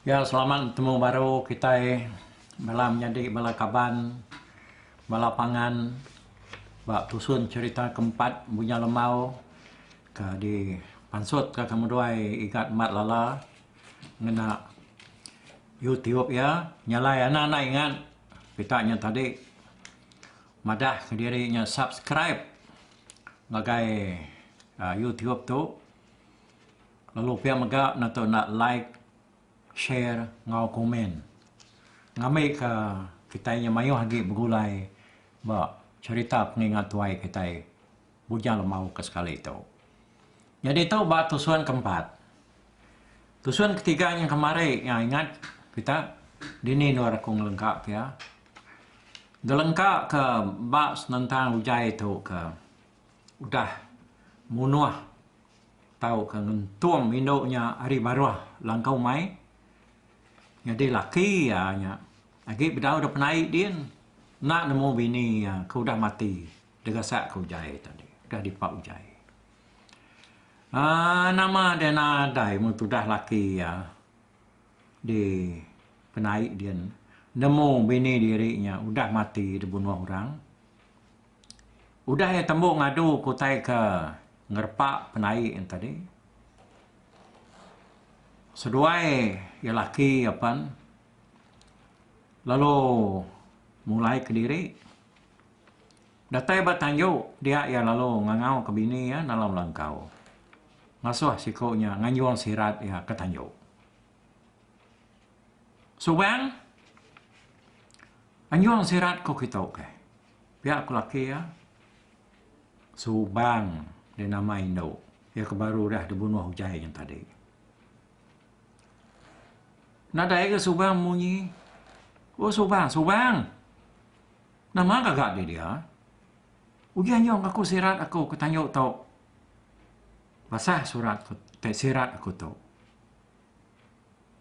Ya, selamat bertemu baru kita bala menjadi bala kaban, bala pangan, bak tusun cerita keempat punya lemau ke di pansut ke kemudian ikat mat lala ngena YouTube ya, nyalai anak-anak ingat kita nya tadi madah ke dirinya subscribe bagai YouTube tu lalu pia megak nak like share ngau komen ngamai ke kita nya mayu hagi bergulai ba cerita pengingat tuai kita bujang lemau ke sekali itu. Jadi itu ba tusuan keempat. Tusuan ketiga yang kemarin yang ingat kita dini luar aku ngelengkap ya. Delengkap ke ba tentang ujai itu ke udah munuah tahu ke ngentuam induknya hari baruah langkau mai. Jadi laki ya nya. Lagi bedau dah penai dia. Nak nemu bini ya, kau dah mati. Degasak kau ujai tadi. Dah dipak ujai. Nama dia nadai mutu dah laki ya. Di penai dia. Nemu bini dirinya udah mati dibunuh orang. Udah ya tembuk ngadu kutai ke ngerpak penai yang tadi. Seduai ya laki apa? Lalu mulai ke diri. Datai batanjuk dia ya lalu ngangau ke bini ya dalam langkau. Ngasuh sikonya nganyuang sirat ya ketanjuk. Subang anyuang sirat ko kita ke. Pihak aku laki ya. Subang dia nama Indo. Ya kebaru dah dibunuh hujai yang tadi. Nadai ke Subang munyi. Oh Subang. Nama kagak dia. Ujian yang aku sirat aku ketanyuk tau. Basah surat sirat aku tau.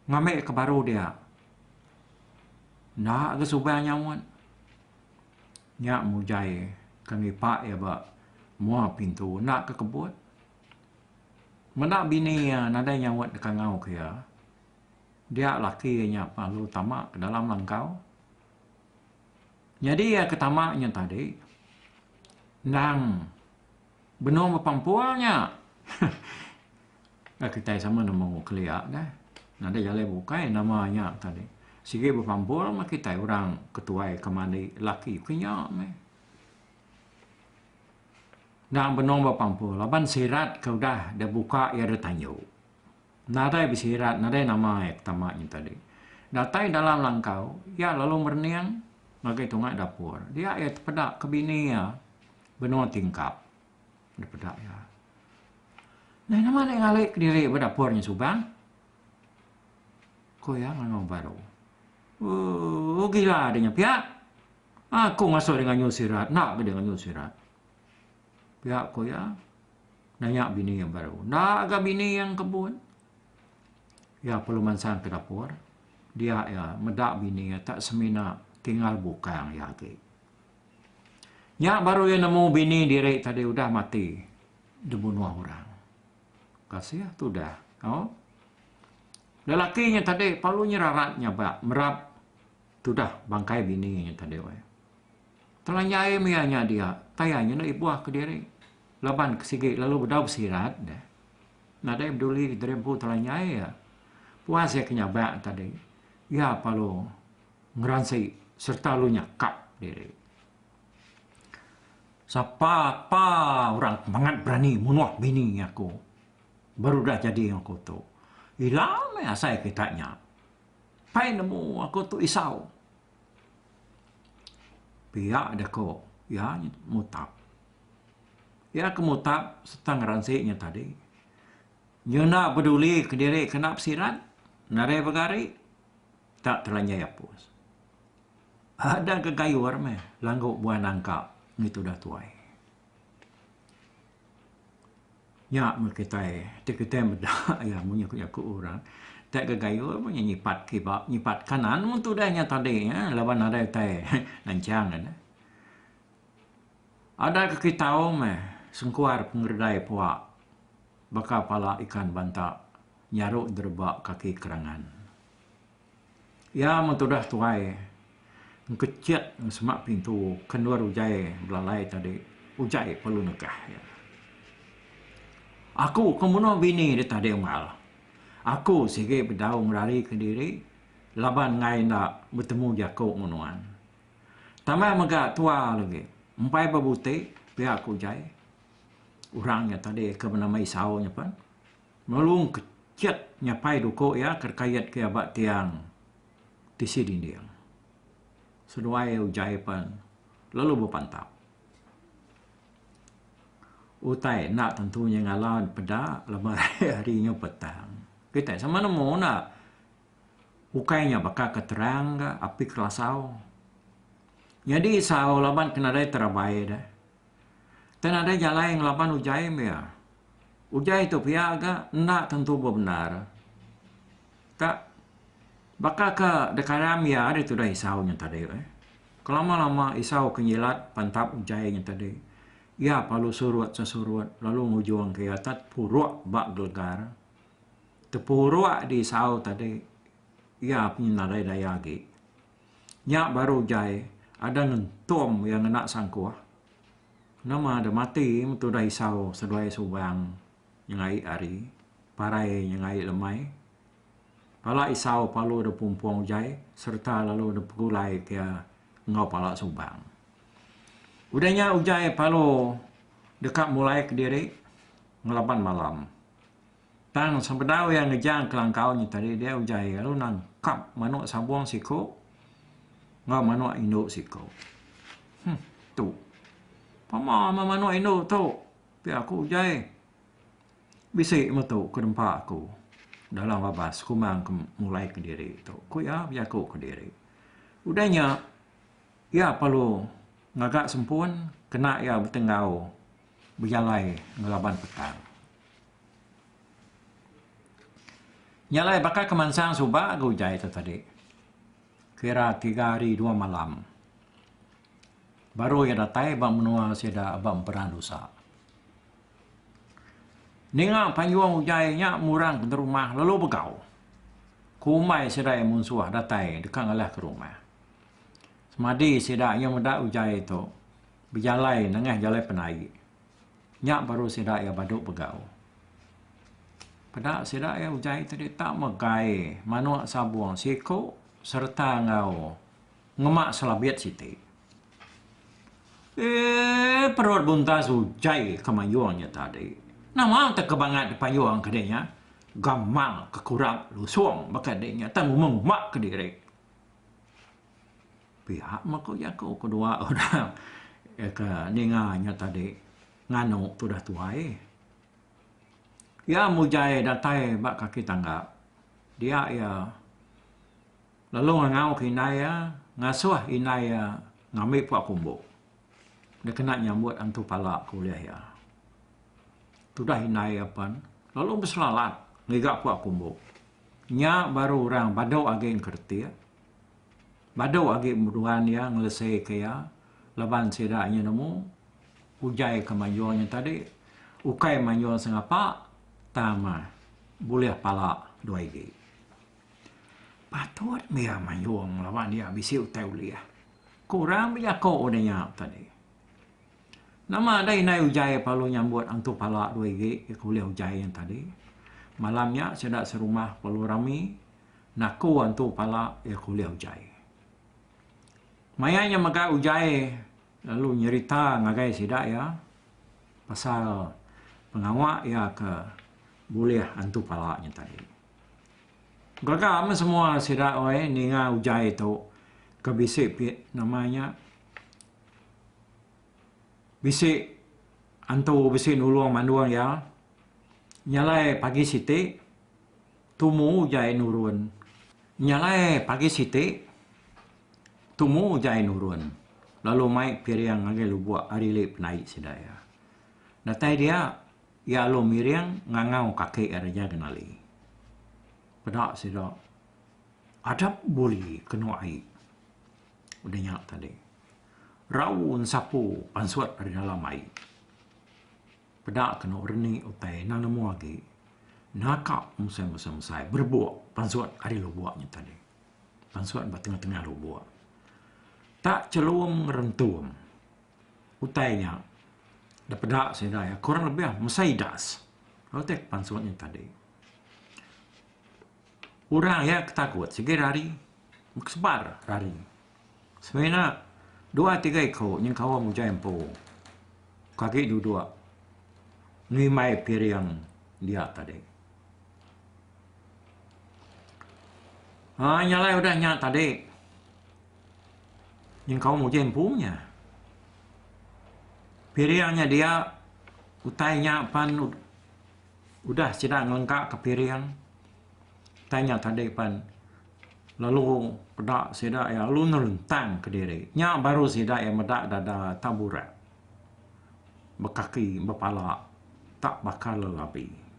Ngambil ke baru dia. Nak ke Subang nyawan. Nyak mujai kami pak ya ba. Mua pintu nak ke kebut. Menak bini ya nadai nyawat dekat ngau ke ya. Dia lakinya palu tamak ke dalam langkau. Jadi ya ketamaknya tadi. Nang. Benar berpampualnya. Kita sama nama keliak dah. Nanti jalan bukai namanya tadi. Sige berpampul mah kita orang ketua kemandi laki kenyak meh. Nang benar berpampul. Laban sirat kau dah buka ya ada tanyo. Nadai bersirat, nadai nama tamaknya tadi. Datai dalam langkau, ya lalu merniang, bagai tungak dapur. Dia ya terpedak ke bini ya, benua tingkap. Terpedak ya. Nah, nama nak ngalik ke diri berdapurnya Subang? Kau ya, ngangau baru. Gila adanya pihak. Aku masuk dengan nyusirat, nak dengan nyusirat. Pihak kau ya, nanya bini yang baru. Nak agak bini yang kebun. Ya perlu mansang ke dapur. Dia ya medak bini ya tak semina tinggal bukang ya ke. Ya baru yang nemu bini diri tadi udah mati. Dibunuh orang. Kasih ya tu dah. Oh. Lelakinya tadi palunya raratnya bak merap. Tu dah bangkai bini tadi weh. Telanyai mianya dia. Tayanya nak ibuah ke diri. Laban kesigit lalu berdau sirat dah. Nadai peduli derempu telanyai ya. Puas ya kenyabak tadi. Ya palu ngeransai serta lu nyakap diri. Siapa orang semangat berani munuh bini aku. Baru dah jadi aku tu. Ilame asai kitanya. Pai nemu aku tu isau. Pihak ada ko. Ya mutap. Ya kemutap serta ngeransainya tadi. Nyuna peduli ke diri kena sirat. Narai begari. Tak terlanyai apus. Ada kegayur meh. Langguk buah nangkap. Itu dah tuai. Ya kita kita bedak ya punya aku orang. Tak kegayur punya nyipat kibak. Nyipat kanan. Itu dah nya tadi. Ya. Lawan ada tai. Lancang kan. Ada kekitau meh. Sengkuar pengeredai puak. Baka pala ikan bantak. Nyaruk derbak kaki kerangan. Ya mentudah tuai. Kecet semak pintu keluar ujai belalai tadi. Ujai perlu nekah ya. Aku kemuno bini dia tadi mal. Aku sige berdaung lari ke diri. Laban ngai nak bertemu jakuk menuan. Tamai megak tua lagi. Empai berbutik pihak ujai. Orangnya tadi ke bernama Isau nya pan. Melung kecet nyapai duko ya kerkayat ke abak tiang. Di sini dia. Seduai ujai pan. Lalu berpantap. Utai nak tentunya ngalau pada lebar harinya petang. Kita sama nemu nak ukainya bakal keterang ke api kelasau. Jadi sau laban kena ada terabai dah. Dan ada jalan yang laban ujai ya. Ujai itu pihak ke nak tentu benar. Tak bakal ke dekaram ya ada tu dah isaunya tadi. Kalau lama-lama isau kenyilat pantap ujainya tadi. Ya, palu surut sesurut. Lalu ngujung ke atas puruk bak gelgar. Tepuruk di sau tadi. Ya, punya nadai daya lagi. Nyak baru jai. Ada ngentom yang nak sangkuah. Nama ada mati. Itu dah isau seduai subang. Yang ai ari. Parai yang ai lemai. Pala isau palu ada pumpuang jai. Serta lalu ada pegulai ke ngau pala subang. Udahnya ujai palu dekat mulai ke diri ngelapan malam. Tang sempedau yang ngejang kelangkau ni tadi dia ujai lalu nangkap manuk sabuang siko ngau manuk induk siko. Tu. Pama manuk induk tu. Pi aku ujai. Bisik metu ke tempat aku. Dalam babas kumang mulai ke diri tu. Ku ya aku ke diri. Udahnya ya palu ngagak sempun, kena ya bertengau, berjalai ngelaban petang. Nyalai bakal kemansang subak aku ujai itu tadi. Kira 3 hari 2 malam. Baru ya datai abang menua siada abang perang dosa. Ninga panjuang ujainya murang ke rumah lalu begau. Kumai siada yang munsuah datai dekat ngalah ke rumah. Semadi sidak yang mendak ujai itu berjalai nengah jalai penai. Nyak baru sidak yang baduk begau. Pada sidak yang ujai tadi tak megai manuk sabuang siko serta ngau ngemak selabiat siti. Perut buntas ujai kemayuangnya tadi. Nama tak kebangat payuang kedenya. Gamal kekurang lusuang bakadenya tak memak ke diri. Pihak makanya aku kedua orang ke ninganya tadi nganu tu dah tuai. Ya mujai datai bak kaki tangga. Dia ya lalu ngau ke inaya ngasuh inaya ngambil puak kumbu. Dia kena nyambut antu pala kuliah ya. Tu dah inaya pan. Lalu berselalat ngigak puak kumbu. Nya baru orang badau agi kerti ya. Badau agi muduan ya ngelesai kaya laban sedaknya nemu ujai kemajuannya tadi ukai majuan sengapa tama boleh pala 2 igi. Patut mia majuan laban dia bisi utai uliah. Kurang bija ko odanya tadi. Nama ada inai ujai palu nyambut antu pala 2 igi kuliah ujai yang tadi. Malamnya sedak serumah palu rami naku antu pala ya kuliah ujai. Mayanya maka ujai lalu nyerita ngagai sidak ya pasal pengawak ya ke boleh antu palanya tadi. Gagal semua sidak oi ninga ujai tu ke bisik namanya bisik antu bisik nuluang manduang ya nyalai pagi siti tumu ujai nurun nyalai pagi siti tumu ujai nurun. Lalu mai piriang ngagai lu buat hari lep naik sedaya. Datai dia ya lu miriang ngangau kakek araja kenali. Pedak sedak. Adap boleh kena air. Udah nyak tadi. Raun sapu pansuat dari dalam air. Pedak kena reni utai nang nemu lagi. Nakak musai berbuat pansuat hari lu buatnya tadi. Pansuat tengah-tengah lubuk. Tak celuang rentum. Utainya. Dapat saya kurang lebih mesai das. Kalau tak pansuatnya tadi. Orang ya ketakut. Sige rari. Sebar rari. Sebenarnya 2-3 ekor yang kawan mujayam po. Kaki dua. Ngimai piring dia tadi. Nyalai udah nyak tadi. Yang kawan mujayam punya. Piringnya dia utainya pan udah sedang lengkap ke piring. Tanya tadi pan lalu pedak sedak ya lalu nerentang ke diri. Nya baru sedak ya medak dada taburat. Berkaki berpala tak bakal lelabi.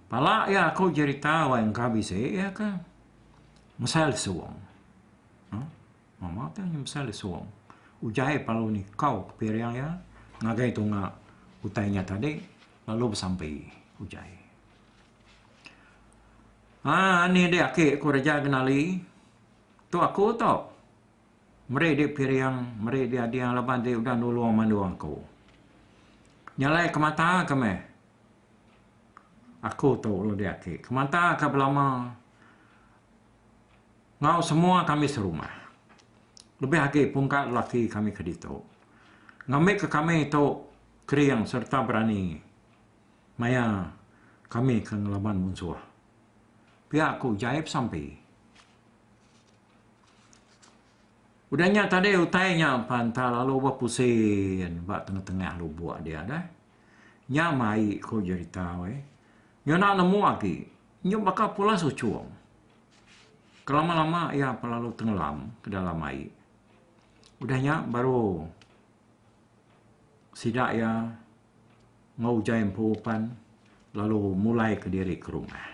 Pala ya aku cerita yang kabi saya ya kan. Mesal suang. Mama tanya mesal suang. Ujai palu ni kau kepiriang ya. Ngagai tu ngak utainya tadi. Lalu bersampai ujai. Ni dia akik aku raja kenali. Tu aku tau. Mereka dia piriang. Mereka dia yang lepas dia udah nulung mandu aku. Nyalai ke mata kami. Aku tahu lo dia akik. Ke mata ke belama. Ngau semua kami serumah. Lebih lagi pungkat lelaki kami ke situ. Ngambil ke kami itu keriang serta berani. Maya kami ke ngelaban musuh. Pihak aku jaib sampai. Udahnya tadi utainya pantal lalu berpusing. Bak tengah-tengah lu buat dia dah. Nya mai ko jadi tahu Nya nak nemu lagi. Nya bakal pula sucuang. Kelama-lama ia pelalu tenggelam ke dalam air. Udahnya baru sidak ya ngau jaim pupan lalu mulai ke diri ke rumah.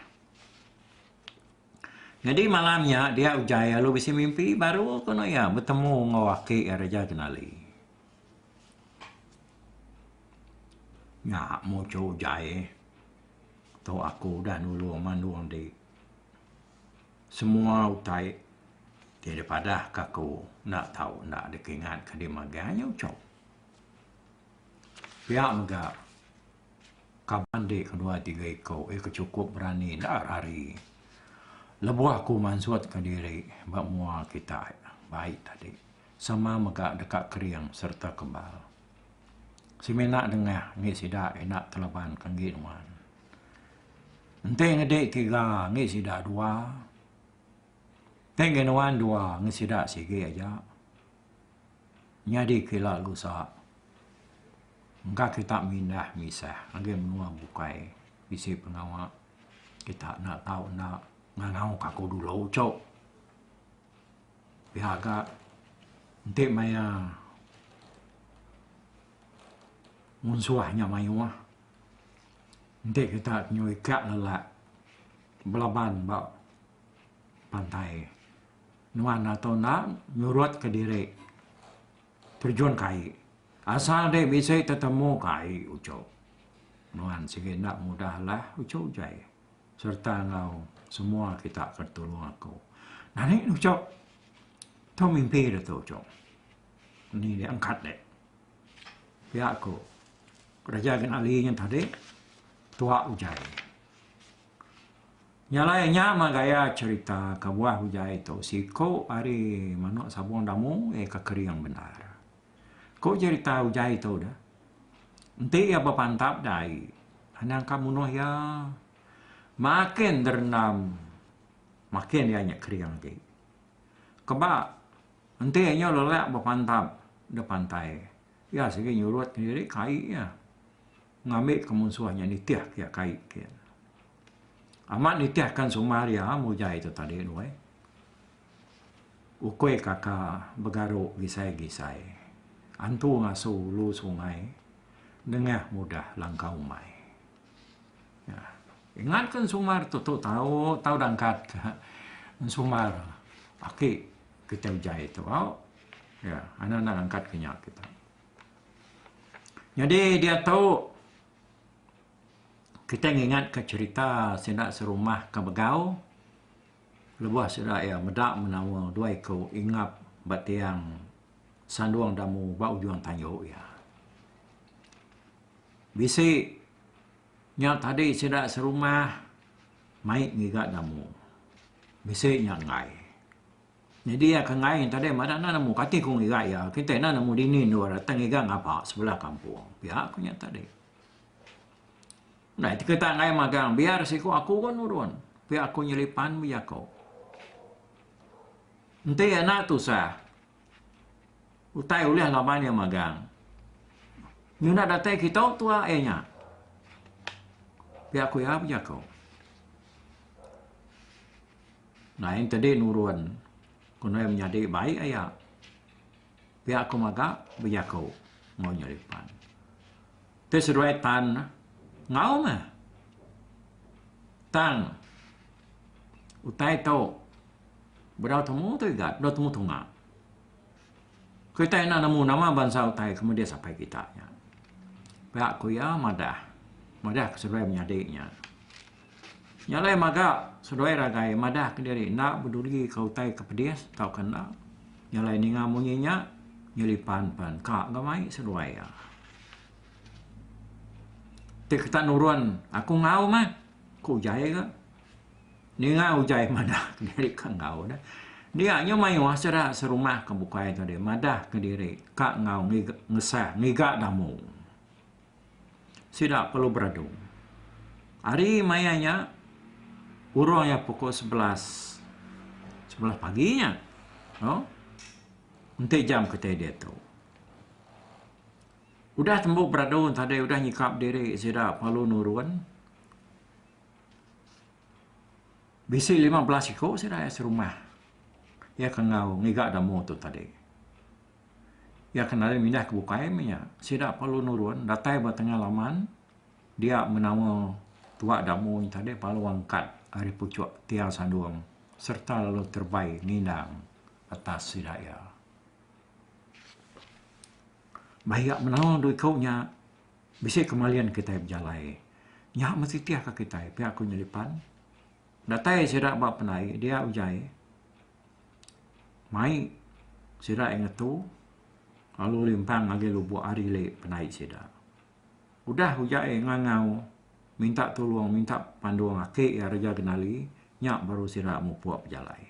Jadi malamnya dia ujai lalu bisa mimpi baru kono ya bertemu ngawaki raja kenali. Ya mau ujai tahu aku dah nulung manduang di semua utai daripada kaku nak tahu nak ada keingat ke dia maganya ucap. Pihak megak kapan dek 2-3 ekor kecukup berani dah hari. Lebuh aku mansuat ke diri bak mua kita baik tadi. Sama megak dekat keriang serta kebal. Si menak dengah ngi sidak enak teleban kanggit wan. Ente ngedek 3 ngi sidak 2. Tenggen wan 2 ngesidak sige aja. Nyadi kila lusa. Enggak kita mindah misah. Agi menua bukai. Bisi pengawak. Kita nak tahu nak ngangau kaku dulu cok. Pihak ente maya munsuahnya mayuah. Ente kita nyuikat lelak. Belaban bak pantai. Nuan atau nak nyurut ke diri. Terjun kai. Asal dia bisa ketemu kai ucap. Nuan sikit nak mudahlah ucap ujai. Serta ngau semua kita tertolong aku. Nani ucap. Tahu mimpi dia tu ucap. Ini dia angkat dek. Pihak aku. Raja kenali yang tadi. Tua ujai. Nyalainya magaya cerita ke buah hujai itu. Si ko hari manuk sabung damu ke keriang benar. Ko cerita hujai itu dah. Nanti ya berpantap dai. Hanang kamu noh ya. Makin derendam. Makin dia nyak keriang lagi. Kebak. Nanti hanya lelak berpantap. Di pantai. Ya segi nyurut sendiri kai ya. Ngambil kemusuhannya nitiah kia kai kia. Amat nitiahkan sumaria mujai itu tadi nuai. Ukoi kakak bergaruk gisai-gisai. Antu ngasu lu sungai. Dengah mudah langkau mai. Ya. Ingatkan sumar tu tahu dangkat ke sumar. Aki kita ujai itu. Ya, anak-anak angkat kenyak kita. Jadi dia tahu kita ingat ke cerita senak serumah ke begau. lebuh sida ya medak menawa dua ko ingap batiang sanduang damu ba ujung tanyo ya. Bisi nya tadi sida serumah mai ngiga damu. Bisi nya ngai. Jadi ya kangai tadi mana namu kati kong ngiga ya. Kita na namu dini nuara tangiga ngapa sebelah kampung. Pihak aku nya tadi. Nah, itu kita ngai magang biar siku aku kan urun. Pihak aku nyelipan biar kau. Ente anak tu sah. Utai ulih lamanya magang. Nyuna datai kita tua nya. Pihak aku ya biar kau. Nah, yang tadi nurun. Kena menjadi baik ayah. Pihak aku magang biar kau mau nyelipan. Terseruai tan ngau mah. Tang. Utai tau. Berau temu tu igat. Dua temu tunga. Kita nak nemu nama bangsa utai. Kemudian sampai kita. Pihak aku ya madah. Madah keseruai menyadiknya. Nyalai maga. Seruai ragai. Madah ke diri. Nak berduli kau utai kepedias. Tau kena. Nyalai ni ngamunyinya. Nyelipan pan. Kak gamai seruai ya. Kita nurun. Aku ngau mah. Ku ujai ke? Ni ngau ujai madah ke diri ka ngau dah. Dia hanya main wasara serumah kebukai tadi. Madah ke diri. Kak ngau ngesah. Ngiga damu. Tidak perlu beradu. Hari mayanya. Urungnya pukul 11 paginya. Oh? Untuk jam kita dia tu. Udah tembuk beradu tadi. Udah nyikap diri. Tidak perlu nurun. Bisi 15 ikut sudah serumah. Ya kengau ngigak damu tu tadi. Ya kena mindah ke bukai minyak. Tidak perlu nurun. Datai bertengah laman. Dia menawa tua damu tadi perlu angkat hari pucuk tiang sanduang. Serta lalu terbaik nindang atas sidaya. Baik menawa dui kau nya. Bisa kemalian kita berjalai. Nyak mesti tiah ke kita. Pihak aku nyelipan. Datai sidak bak penai, dia ujai. Mai sidak ingat tu. Lalu limpang lagi lubuk hari le penai sidak. Udah ujai ngangau. Minta tolong, minta panduang akik ya raja kenali. Nyak baru sidak mu puak berjalai.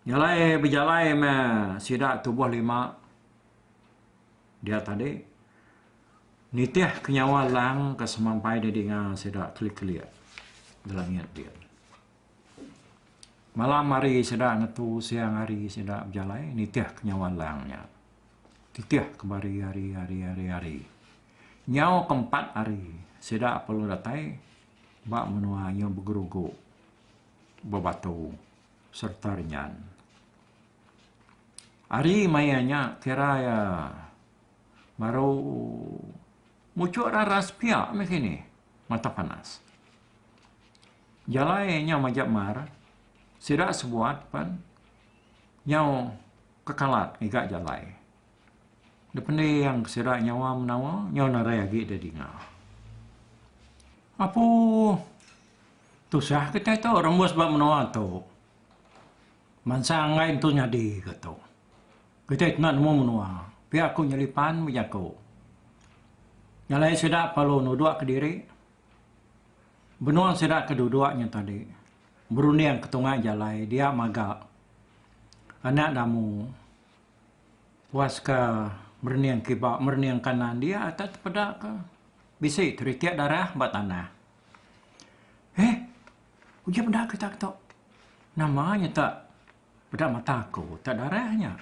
Nyalai berjalai meh sidak tubuh 5. Dia tadi. Nitiah kenyawa lang kesemampai dia dengar sidak klik-klik. Dalam niat dia. Malam hari sedang ngetu, siang hari sedang berjalan, nitiah kenyawan langnya. Titiah kembali hari. Nyau keempat hari, sedang perlu datai, bak menuanya bergeruguk, berbatu, serta rinyan. Hari mayanya kira ya, baru muncul ras piak macam ni, mata panas. Jalainya majak mar, sidak sebuat pan, nyau kekalat igak jalai. Depan yang sidak nyawa menawa, nyau narai lagi dia dengar. Apa tu sah kita tu rembus bak menawa tu. Mansangai tu nyadi kata. Kita nak nemu menawa. Pihak aku nyelipan menjaku. Nyalai sidak perlu nuduk ke diri. Benua sidak kedua-duanya tadi. Berunian ketengah jalai. Dia magak. Anak damu. Puas ke berniang kibak, berniang kanan. Dia atas pedak ke. Bisik teritiak darah bat tanah. Ujian pedak kita ketok. Namanya tak pedak mata aku. Tak darahnya.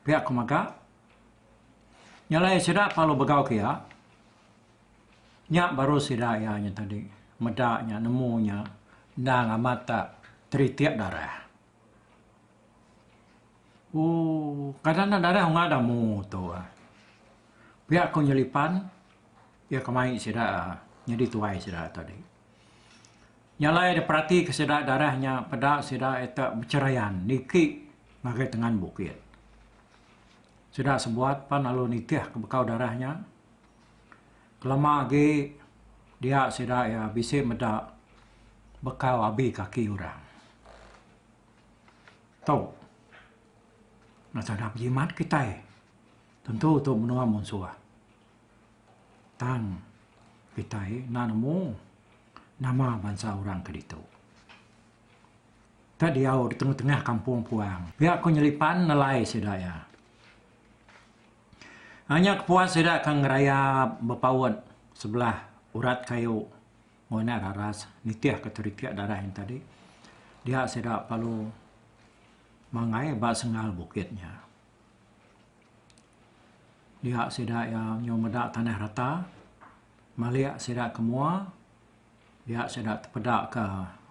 Pihak aku magak. Nyalai sidak kalau begau kia. Nyak baru sidayanya tadi. Medaknya, nemunya. Nang mata teritiak darah. Kadang darah nggak ada mu tu. Pihak aku nyelipan. Ya kemai sidak. Jadi tuai sidak tadi. Nyalai ada perhati ke sidak darahnya. Pedak sidak etak berceraian. Nikik ngagai tengan bukit. Sidak sebuat pan lalu nitiah ke bekau darahnya. Kelama lagi dia sidak ya bisik medak bekau abi kaki orang. Tahu, nak sadap jimat kita tentu tu menua musuh. Tang kita nanamu nama bangsa orang ke itu. Tak dia di tengah-tengah kampung puang. Pihak ko nyelipan nalai sedaya. Hanya kepuas sedak kang raya berpawat sebelah urat kayu ngona raras nitiah keteritiak darah yang tadi. Dia sedak palu mangai ba sengal bukitnya. Dia sedak yang nyomedak tanah rata. Maliak sedak ke mua. Dia sedak terpedak ke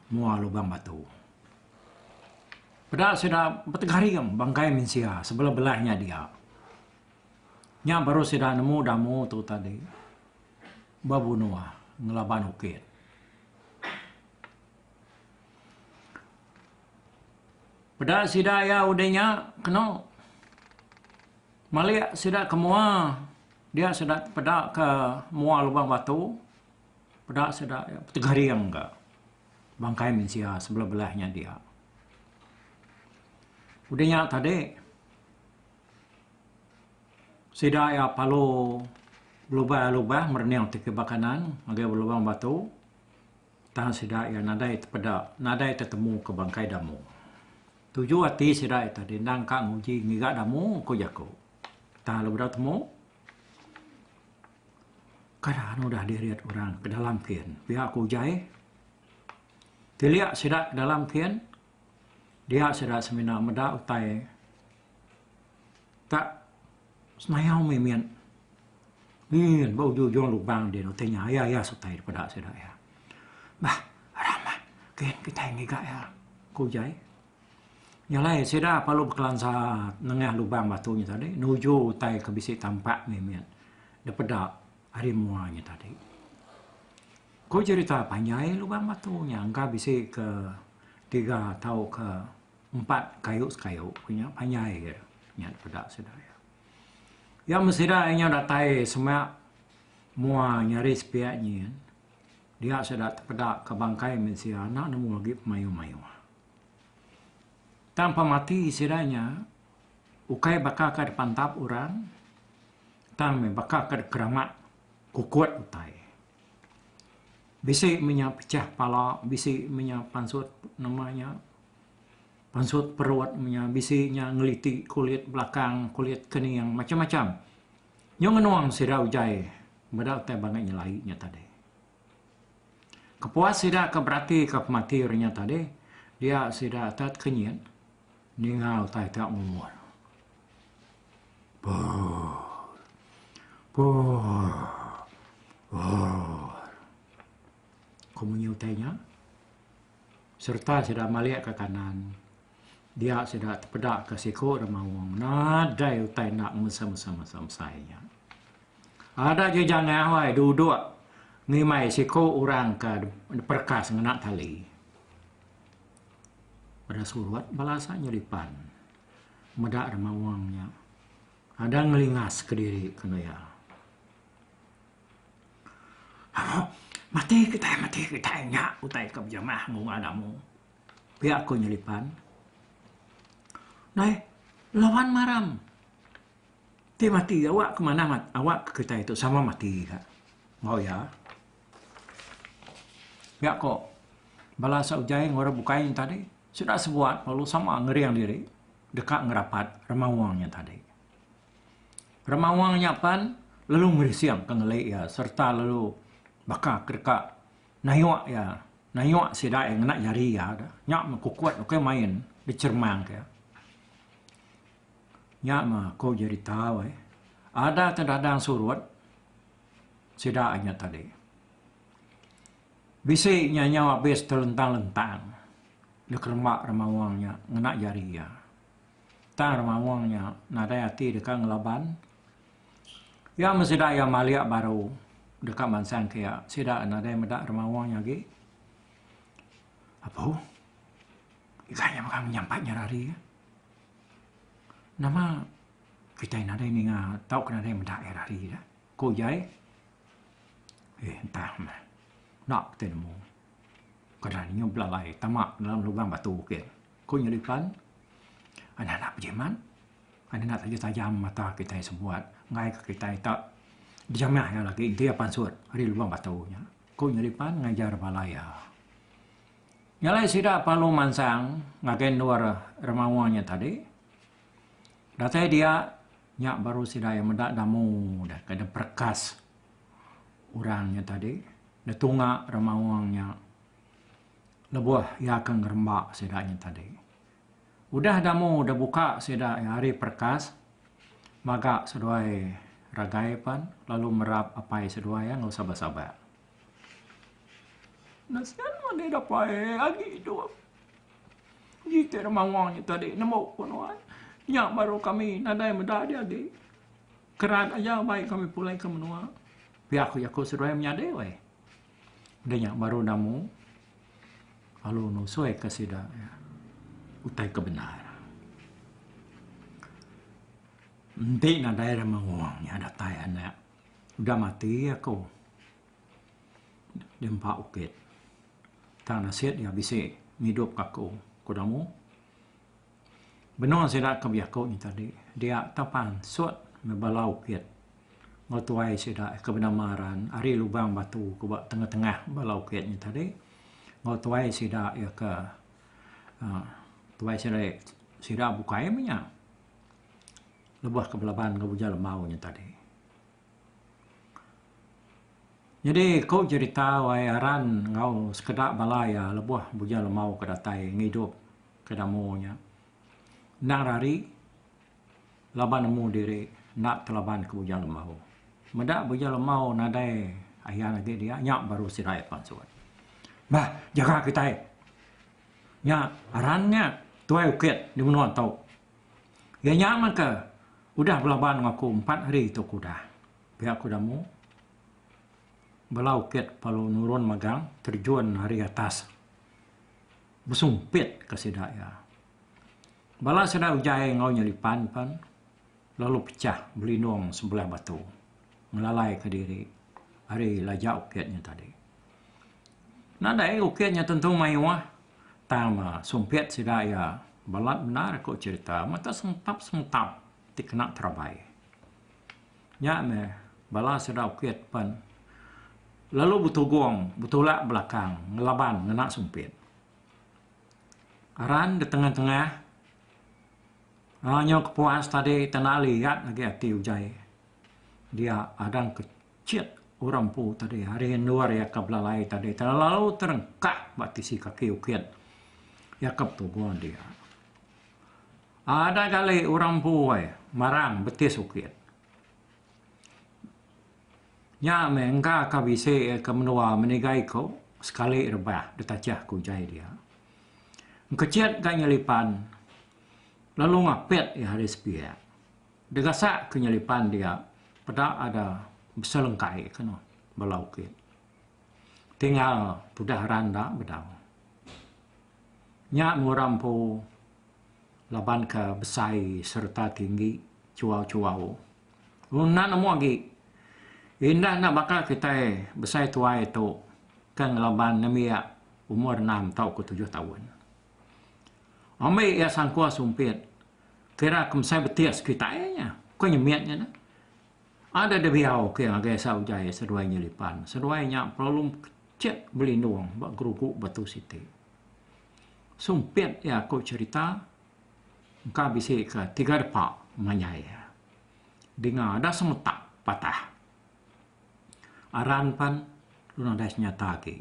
mua lubang batu. Pedak sedak bertegari bangkai minsia sebelah-belahnya dia. Nya baru sedak nemu damu tu tadi. Babunua ngelaban ukit. Pedak sedak ya udahnya kena maliak sedak ke mua. Dia sedak pedak ke mua lubang batu. Pedak sedak ya, bertegari enggak. Bangkai minsia sebelah-belahnya dia. Udahnya tadi sedak ya palu lubah-lubah merniang tiki bakanan agak lubang batu. Tahan sedak ya nadai terpedak, nadai tertemu ke bangkai damu. Tuju hati sedak tadi nang kak nguji ngigak damu ko jako. Tahan lubang temu. Kadang udah diriat orang ke dalam kian. Pihak kujai. Tiliak sedak ke dalam kian. Dia sedak semina medak utai. Tak senayau memian. Mian bau jujung lubang dia. Utainya ya sutai pada sedak ya. Bah, ramah. Kian kita yang ngigak ya. Kujai. Nyalai sedak palu berkelansa nengah lubang batunya tadi. Nuju utai ke bisik tampak memian. Dia pedak. Hari muanya tadi. Kau cerita panjai lubang batunya. Engkau bisa ke 3 atau ke 4 kayu punya panjai. Nyat pedak sedaya. Yang mesidaknya datai semua mua nyaris pihaknya. Dia sedang terpedak ke bangkai mensia anak nemu lagi pemayu-mayu. Tanpa mati sidanya. Ukai bakal ke depan tap orang. Tanpa bakal ke keramat. Kukuat utai. Bisik minyak pecah pala, bisik minyak pansut namanya. Pansut perut minyak, bisiknya ngeliti kulit belakang, kulit kening yang macam-macam. Yang ngenuang sida ujai, bedak utai bangai nyelainya tadi. Kepuas sida keberati ke pematiurnya tadi, dia sida atat kenyit, ningau utai tak ngumur. Komunyi utainya serta sudah maliak ke kanan. Dia sudah terpedak ke siku remawang. Nadai utai nak mesam-mesam saya. Ada je jangan awai duduk ngimai siku orang ke perkas ngenak tali. Pada surat balasanya lipan. Medak remawangnya. Ada ngelingas ke diri kena ya. Mati kita nyak utai ke berjamah ngung adamu. Pihak ko nyelipan. Nai, lawan maram. Ti mati awak kemana awak ke kita itu sama mati kak. Mau ya. Pihak ko balasa ujai ngora bukain tadi. Sudah sebuat lalu sama ngeriang diri. Dekat ngerapat remawangnya tadi. Remawangnya pan lalu merisiam kengelai ya serta lalu bakal kerka nayuak ya nayuak sida yang nak jari ya nyak mekukuat oke main dicermang ya nyak mah kau jadi tahu ada terdadang surut sida nya tadi bisiknya nyawa habis terlentang-lentang di keremak remawangnya ngenak jari ya tang remawangnya nadai hati dekat ngelaban ya mesida ya maliak baru dekat mansang kaya sida ada medak remawang lagi. Apa? Ikanya makan menyampainya hari. Nama kita ada ini ngah tahu kena ada medak hari dah. Ko jai. Entah mah. Nak ketemu. Kerana belalai tamak dalam lubang batu bukit. Kau nyelipan, anak-anak berjeman, anak-anak tajam mata kita sebuat, ngai ke kita tak dijamah yang lagi, dia pansur, hari lubang batunya. Kau nyelipan ngajar balaya. Nyalai sida palu mansang, ngagen luar remawangnya tadi. Datang dia, nyak baru sida yang mendak damu, dah kena perkas orangnya tadi. Dia tunggak remawangnya. Lebuah ia akan ngerembak sidanya tadi. Udah damu, udah buka sida hari perkas. Maka seduai ragai pan, lalu merap apai seduai yang nggak sabar-sabar. Nasian mana dapat lagi hidup. Jika remawangnya tadi, nemu punuan. Nyak baru kami nadai mendak dia lagi. Kerat aja baik kami pulai ke menua. Pihak aku seduai menyadai weh. Dia nyak baru damu. Lalu nusui ke sida. Utai kebenaran. Nanti nadai remawangnya datai anak. Udah mati aku. Dia empat ukit. Tak nasihat dia bisa hidup aku. Kudamu. Benar sida kebiak ni tadi. Dia tapan suat membalau ukit. Ngotuai sida kebenaran. Ari lubang batu kubak tengah-tengah balau ukit ni tadi. Ngotuai sida ya ke tuai sida bukai minyak. Lebuah kebelaban kebuja lemaunya tadi. Jadi kau cerita wayaran ngau sekedak balaya lebuah buja lemau kedatai ngidup kedamunya. Nak rari laban nemu diri nak telaban ke buja lemau. Medak buja lemau nadai ayah lagi dia nyak baru sirai pansuat. Bah jaga kita. Nyak arannya tuai ukit di menua tau. Ya nyak maka udah belaban ngaku 4 hari itu kuda. Pihak kudamu belau ket palu nurun magang terjun hari atas besumpit ke sidaya. Bala sedang ujai ngau nyelipan pan lalu pecah berlindung sebelah batu melalai ke diri hari lajak ukitnya tadi. Nada ukitnya tentu maiwah tama sumpit sidaya balat benar kau cerita mata sentap dikena terabai. Nyak me bala sedang ukit pan lalu butuh gong, butuh lak belakang, ngelaban, ngenak sumpit. Aran di tengah-tengah, hanya kepuas tadi tanah lihat lagi hati ujai. Dia adang kecil orang pu tadi, hari luar ya kablalai tadi, lalu terengkak batisi kaki ukit. Ya kap tu gong dia. Ada kali orang pu marang betis ukit. Nya mengka kabise ke menua menigai ko sekali rebah detacah ku jai dia. Kecet ka nyelipan. Lalu ngapet ya hari sepia. Degasak ke nyelipan dia pada ada beselengkai kena balau ke. Tinggal pudah randa bedau. Nya murampu laban ke besai serta tinggi cuau-cuau. Lunan nemu lagi. Indah nak bakal kita besar tua itu kan laban namia umur 6 tahun ke 7 tahun. Ambil ia sangkua sumpit. Kira kemsai betis kita nya. Kau nyemiatnya na. Ada debiau ke agai saujai seduai nyelipan. Seduainya perlu kecil berlindung bak geruguk batu siti. Sumpit ya kau cerita engkau bisa ke 3 depak manyai. Dengar ada semetak patah. Aran pan lunang das nyata ke.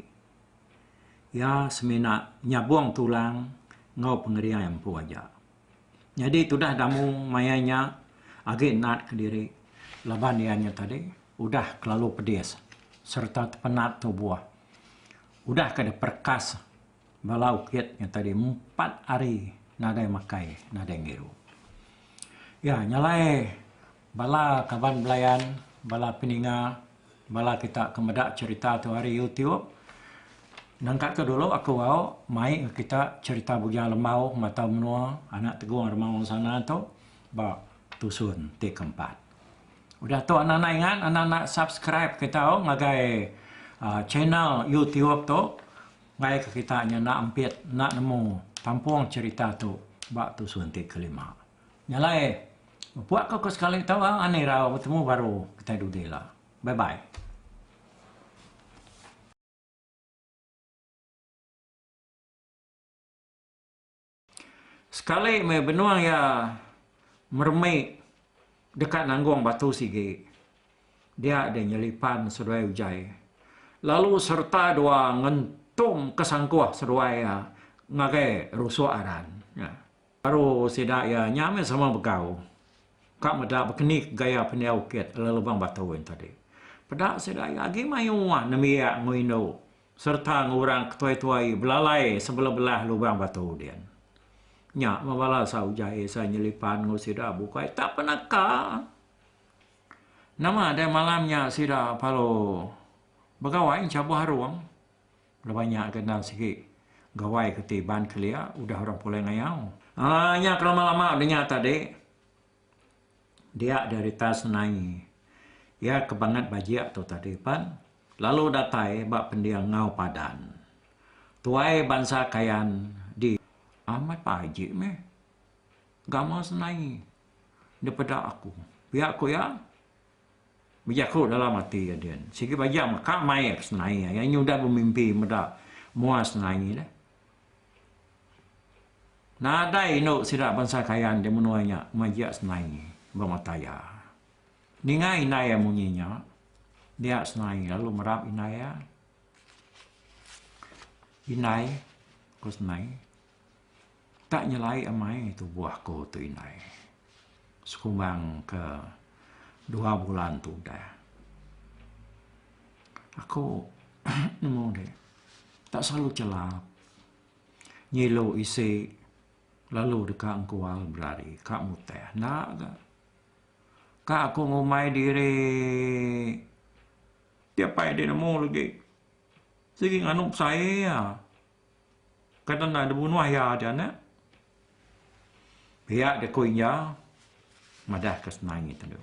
Ya semina nyabuang tulang ngau pengerian yang pu aja. Jadi itu dah damu mayanya agak nat ke diri laban dianya tadi udah kelalu pedis serta penat tu buah. Udah kada perkas balau kit yang tadi 4 hari nadai makai nadai ngiru. Ya nyalai bala kaban belayan bala peninga bala kita kemedak cerita tu hari YouTube. Nangkat ke dulu aku mau mai kita cerita bujang lemau mata menua anak teguang remau sana tu ba tusun ti keempat. Udah tu anak-anak ingat anak-anak subscribe kita ngagai channel YouTube tu Ngai ke kita nya nak ampit, nak nemu tampuang cerita tu, bak tu suntik kelima. Nyalai, buat kau sekali tahu aneh raw bertemu baru kita dudela. Bye-bye. Sekali me benuang ya mermai dekat nanggung batu sigi. Dia ada nyelipan seruai ujai. Lalu serta dua ngentum kesangkuah seruai ya ngagai rusuk aran. Ya. Baru sidak ya nyame sama begau. Kak medak berkenik gaya pendia ukit lelubang batu yang tadi. Pedak sidak ya agi mayuan nemiak nguino. Serta ngurang ketuai-tuai belalai sebelah-belah lubang batu dia. Nyak mabala sa ujai sa nyelipan ngusida bukai tak pernah ka. Nama ada malamnya sida palo begawai cabu haruang. Banyak kenal sikit. Gawai ketiban kelia udah orang pulai ngayau. Nya lama-lama dia tadi. Dia dari tas nai. Ya kebangat bajiak tu tadi pan. Lalu datai bak pendiang ngau padan. Tuai bangsa kayan di amat pajik meh. Gama senai. Daripada aku. Biar aku ya. Bijak aku dalam hati ya dia. Sikit bajak maka mai senai. Yang ini udah bermimpi medak muas senai dah. Nadai no sidak bangsa kayan dia menuanya majak senai bermataya. Ningai inaya munyinya. Dia senai lalu merap inaya. Inai ko senai. Tak nyelai amai itu buahku tu inai. Sekumbang ke 2 bulan tu dah. Aku nemu deh. Tak selalu celap. Nyilo isi lalu dekat angkual berari. Kak muteh. Nak ke? Kak aku ngumai diri. Tiap payah dia nemu lagi. Segi nganup saya. Kata nak ada bunuh ayah dia nak. Pihak dia kuinya. Madah kesenangi tadi.